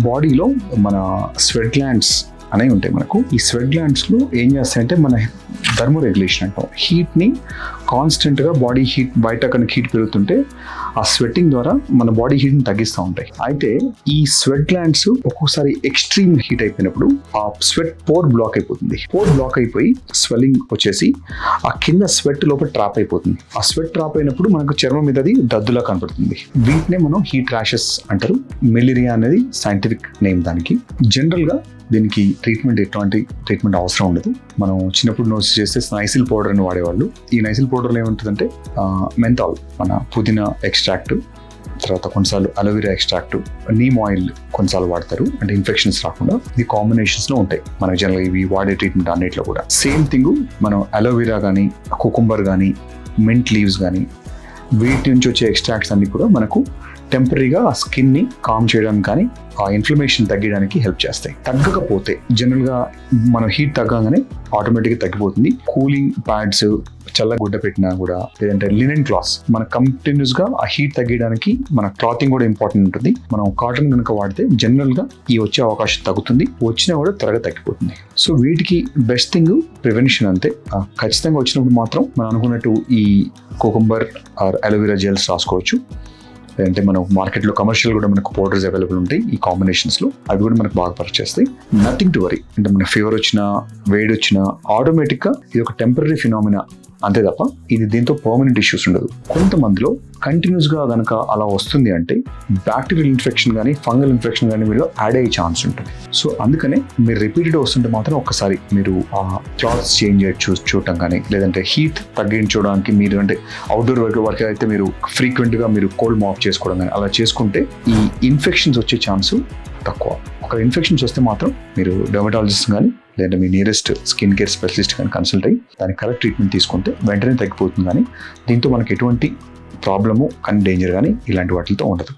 బాడీలో మన sweat glands అనేవి ఉంటాయి. మనకు ఈ స్వెట్ గ్లాండ్స్లో ఏం చేస్తాయంటే మన థర్మో రెగ్యులేషన్ అంటాం. హీట్ని కాన్స్టెంట్గా బాడీ హీట్ బయట కనుక హీట్ పెరుగుతుంటే ఆ స్వెట్టింగ్ ద్వారా మన బాడీ హీట్ని తగ్గిస్తూ ఉంటాయి. అయితే ఈ స్వెట్ గ్లాండ్స్ ఒక్కొక్కసారి ఎక్స్ట్రీమ్ హీట్ అయిపోయినప్పుడు ఆ స్వెట్ పోర్ బ్లాక్ అయిపోతుంది. పోర్ బ్లాక్ అయిపోయి స్వెల్లింగ్ వచ్చేసి ఆ కింద స్వెట్ లోపల ట్రాప్ అయిపోతుంది. ఆ స్వెట్ ట్రాప్ అయినప్పుడు మనకు చర్మం మీద అది దద్దులా కనపడుతుంది. వీటినే మనం హీట్ ర్యాషెస్ అంటారు. మెలేరియా అనేది సైంటిఫిక్ నేమ్ దానికి. జనరల్గా దీనికి ఎటువంటి ట్రీట్మెంట్ అవసరం ఉండదు. మనం చిన్నప్పుడు నోట్స్ చేస్తే నైసిల్ పౌడర్ అని వాడేవాళ్ళు. ఈ నైసిల్ పౌడర్లో ఏముంటుందంటే మెంథాల్, మన పుదీనా ఎక్స్ట్రాక్ట్, తర్వాత కొన్నిసార్లు అలోవెరా ఎక్స్ట్రాక్ట్, నీమ్ ఆయిల్ కొన్నిసార్లు వాడతారు, అంటే ఇన్ఫెక్షన్స్ రాకుండా. ఇది కాంబినేషన్స్లో ఉంటాయి మనకి జనరల్గా ఇవి వాడే ట్రీట్మెంట్ అన్నిట్లో కూడా. సేమ్ థింగ్ మనం అలోవెరా కానీ, కుకుంబర్ కానీ, మింట్ లీవ్స్ కానీ, వీటి నుంచి వచ్చే ఎక్స్ట్రాక్ట్స్ అన్ని కూడా మనకు టెంపరీగా ఆ స్కిన్ని కామ్ చేయడానికి కానీ ఆ ఇన్ఫ్లమేషన్ తగ్గడానికి హెల్ప్ చేస్తాయి. తగ్గకపోతే జనరల్గా మనం హీట్ తగ్గగానే ఆటోమేటిక్గా తగ్గిపోతుంది. కూలింగ్ ప్యాడ్స్, చల్ల గుడ్డ పెట్టినా కూడా, లేదంటే లినెన్ క్లాత్స్, మన కంటిన్యూస్గా ఆ హీట్ తగ్గడానికి మన క్లాతింగ్ కూడా ఇంపార్టెంట్ ఉంటుంది. మనం కాటన్ కనుక వాడితే జనరల్గా ఈ వచ్చే అవకాశం తగ్గుతుంది, వచ్చినా కూడా త్వరగా తగ్గిపోతుంది. సో వీటికి బెస్ట్ థింగ్ ప్రివెన్షన్ అంతే. ఖచ్చితంగా వచ్చినప్పుడు మాత్రం మనం అనుకున్నట్టు ఈ కుకుంబర్ ఆర్ అలోవెరా జెల్స్ రాసుకోవచ్చు. లేదంటే మనం మార్కెట్లో కమర్షియల్ కూడా మనకు పౌడర్స్ అవైలబుల్ ఉంటాయి ఈ కాంబినేషన్స్లో. అవి కూడా మనకు బాగా వర్క్ చేస్తాయి. Nothing to worry. అంటే మన ఫీవర్ వచ్చినా, వేడి వచ్చినా ఆటోమేటిక్గా ఇది ఒక టెంపరీ ఫినామినా అంతే తప్ప ఇది దీంతో పర్మనెంట్ ఇష్యూస్ ఉండదు. కొంతమందిలో కంటిన్యూస్గా కనుక అలా వస్తుంది అంటే బ్యాక్టీరియల్ ఇన్ఫెక్షన్ కానీ, ఫంగల్ ఇన్ఫెక్షన్ కానీ వీళ్ళు యాడ్ అయ్యే ఛాన్స్ ఉంటుంది. సో అందుకనే మీరు రిపీటెడ్ వస్తుంటే మాత్రం ఒక్కసారి మీరు ఆ క్లాత్స్ చేంజ్ చూడటం కానీ, లేదంటే హీట్ తగ్గించడానికి మీరు అంటే అవుట్డోర్ వర్క్ అయితే మీరు ఫ్రీక్వెంట్గా మీరు కోల్డ్ మాప్ చేసుకోవడం కానీ అలా చేసుకుంటే ఈ ఇన్ఫెక్షన్స్ వచ్చే ఛాన్స్ తక్కువ. ఒక ఇన్ఫెక్షన్స్ వస్తే మాత్రం మీరు డెర్మటాలజిస్ట్ కానీ లేదంటే మీ నియరెస్ట్ స్కిన్ కేర్ స్పెషలిస్ట్ కానీ కన్సల్ట్ అయ్యి దానికి కరెక్ట్ ట్రీట్మెంట్ తీసుకుంటే వెంటనే తగ్గిపోతుంది. కానీ దీంతో మనకి ఎటువంటి ప్రాబ్లము కానీ డేంజర్ కానీ ఇలాంటి వాటితో ఉండదు.